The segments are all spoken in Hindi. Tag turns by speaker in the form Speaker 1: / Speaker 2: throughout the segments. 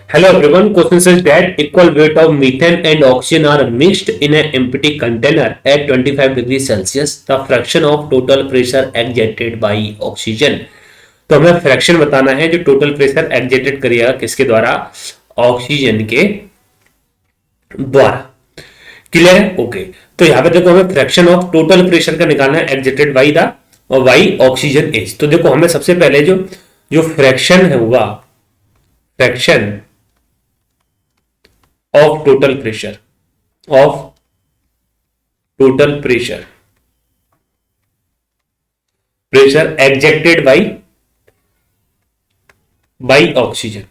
Speaker 1: Hello everyone, question says that equal weight of methane and oxygen are mixed in an empty container at 25 degrees Celsius. The fraction of total pressure exerted by oxygen. तो हमें फ्रैक्शन बताना है जो टोटल प्रेशर एक्सर्टेड करेगा किसके द्वारा, ऑक्सीजन के द्वारा। क्लियर है? ओके। तो यहाँ पे देखो हमें फ्रैक्शन ऑफ टोटल प्रेशर का निकालना है exerted by the Y oxygen is. तो देखो हमें सबसे पहले जो जो फ्रैक्शन है हुआ fraction of total pressure exerted by oxygen,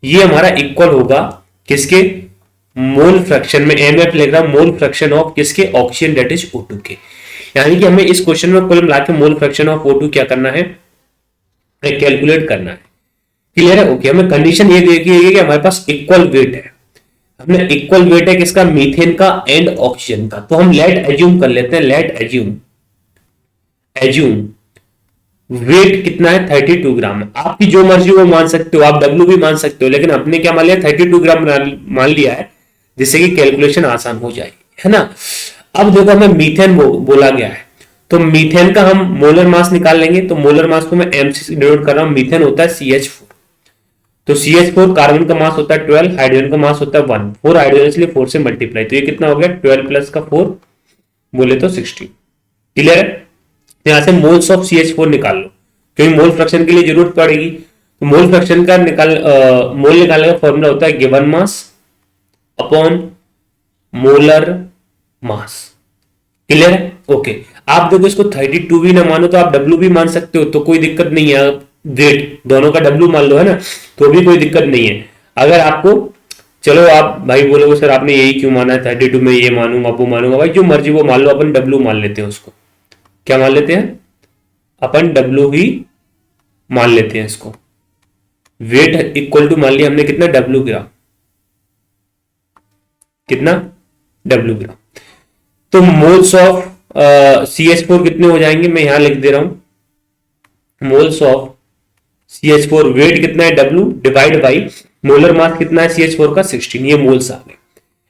Speaker 1: ये हमारा इक्वल होगा किसके, मोल फ्रैक्शन में एम एफ लिख रहा हूं, मोल फ्रैक्शन ऑफ किसके, ऑक्सीजन डेट इज O2 के। यानी कि हमें इस क्वेश्चन में कुल मिला के मोल फ्रैक्शन ऑफ O2 क्या करना है, कैलकुलेट करना है। क्लियर है? ओके। हमें कंडीशन ये देखी है कि हमारे पास इक्वल वेट है, हमने इक्वल वेट है किसका, मीथेन का एंड ऑक्सीजन का। तो हम लेट एज्यूम कर लेते हैं, लेट एज्यूम वेट कितना है, 32 ग्राम है। आपकी जो मर्जी वो मान सकते हो, आप डब्ल्यू भी मान सकते हो, लेकिन अपने क्या मान लिया, 32 ग्राम मान लिया है, जिससे कि कैलकुलेशन आसान हो जाए, है ना। अब देखो हमें मीथेन बोला गया है, तो मीथेन का हम मोलर मास निकाल लेंगे। तो मोलर मास को मैं एम से डिनोट कर रहा हूं, मीथेन होता है CH4। तो CH4 कार्बन का मास होता है 12, हाइड्रोजन का मास होता है 1, 4 हाइड्रोजन इसलिए 4 से मल्टीप्लाई, तो ये कितना हो गया, 12 प्लस का 4 बोले तो 16। क्लियर है? यहां से मोल्स ऑफ CH4 निकाल लो, क्योंकि मोल फ्रैक्शन के लिए जरूरत पड़ेगी। तो मोल फ्रैक्शन का मोल निकालने का फॉर्मूला होता है given mass upon molar mass. Clear है? ओके। आप देखो इसको 32 भी ना मानो तो आप डब्ल्यू भी मान सकते हो, तो कोई दिक्कत नहीं है। वेट दोनों का डब्ल्यू मान लो, है ना, तो भी कोई दिक्कत नहीं है। अगर आपको, चलो आप भाई बोलोगे सर आपने यही क्यों माना है, 32 में ये मानूंगा वो मानूंगा, भाई जो मर्जी वो मान लो, अपन डब्ल्यू मान लेते हैं उसको। क्या मान लेते हैं अपन, डब्ल्यू ही मान लेते हैं इसको। वेट इक्वल टू मान लिया हमने कितना, डब्ल्यू ग्राम, कितना, डब्ल्यू ग्राम। तो मोल्स ऑफ CH4 कितने हो जाएंगे, मैं यहां लिख दे रहा हूं, मोल्स ऑफ CH4 वेट कितना है W divide by molar mass कितना है CH4 का 16, ये मोल्स आ गए।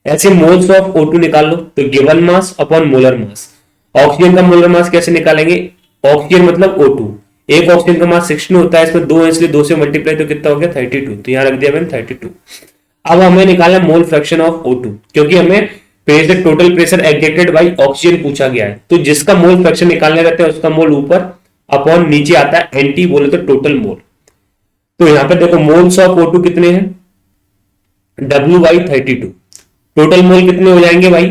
Speaker 1: ऐसे मोल्स ऑफ O2 निकाल लो, तो given mass upon molar mass. Oxygen का मोलर मास कैसे निकालेंगे, ऑक्सीजन मतलब O2, एक ऑक्सीजन का मास 16 होता है, इसमें 2 है इसलिए 2 से मल्टीप्लाई, तो कितना हो गया 32, तो यहां रख दिया मैंने 32। अब हमें निकालना मोल फ्रैक्शन ऑफ O2, क्योंकि हमें pressure total pressure exerted by oxygen पूछा गया है, तो जिसका मोल फ्रैक्शन निकालने रहते हैं उसका मोल ऊपर अपॉन नीचे आता है, एंटी बोले तो टोटल मोल। तो यहां पे देखो मोल्स ऑफ O2 कितने हैं, W/32। टोटल मोल कितने हो जाएंगे भाई,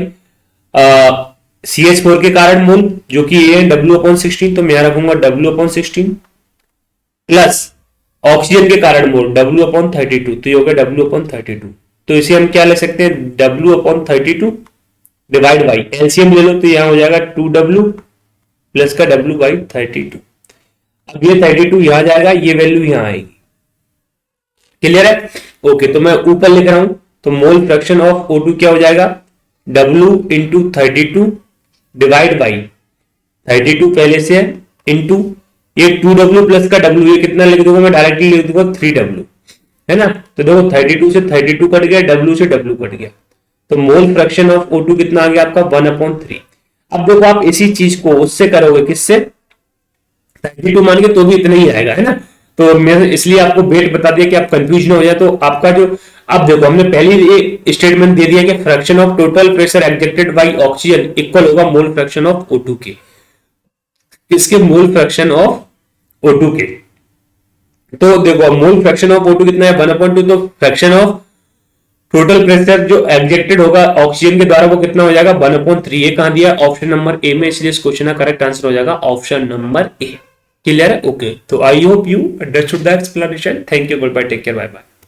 Speaker 1: CH4 के कारण मोल जो कि ये है W/16, तो मैं यहां रखूंगा W/16 प्लस ऑक्सीजन के कारण मोल W/32, तो ये हो गया W/32। तो इसे हम क्या ले सकते हैं, W/32 डिवाइड बाई एलसीएम ले लो, तो यहां हो जाएगा 2W प्लस का W/32। अब ये 32 यहां जाएगा, ये वैल्यू यहां आएगी। क्लियर है? ओके। तो मैं ऊपर लिख रहा हूं, तो मोल फ्रैक्शन ऑफ O2 क्या हो जाएगा, W इंटू 32 डिवाइड बाई 32 पहले से है, इंटू ये 2W प्लस का W, ये कितना लिख दूंगा मैं, डायरेक्टली लिख दूंगा 3W, है ना। तो देखो 32 से 32 कट गया, W से W कट गया, तो मोल फ्रैक्शन ऑफ O2 कितना आ गया आपका 1/3। अब देखो आप इसी चीज को उससे करोगे, किससे, 32 मान के तो भी इतना ही आएगा, है ना। तो मैं इसलिए आपको वेट बता दिया कि आप कंफ्यूज ना हो जाए। तो आपका जो, अब देखो हमने पहले ये स्टेटमेंट दे दिया कि fraction of total pressure exerted by oxygen equal होगा मोल फ्रैक्शन ऑफ O2 के, किसके, मोल फ्रैक्शन ऑफ O2 के। तो देखो मोल फ्रैक्शन ऑफ O2 कितना है 1/2, तो फ्रैक्शन ऑफ टोटल प्रेशर जो एक्सर्टेड होगा ऑक्सीजन के द्वारा वो कितना हो जाएगा 1/3। ये कहां दिया, ऑप्शन नंबर ए में, इसलिए इस क्वेश्चन का करेक्ट आंसर हो जाएगा ऑप्शन नंबर ए। क्लियर है? ओके। तो I hope you understood the explanation. Thank you, goodbye, take care, bye bye.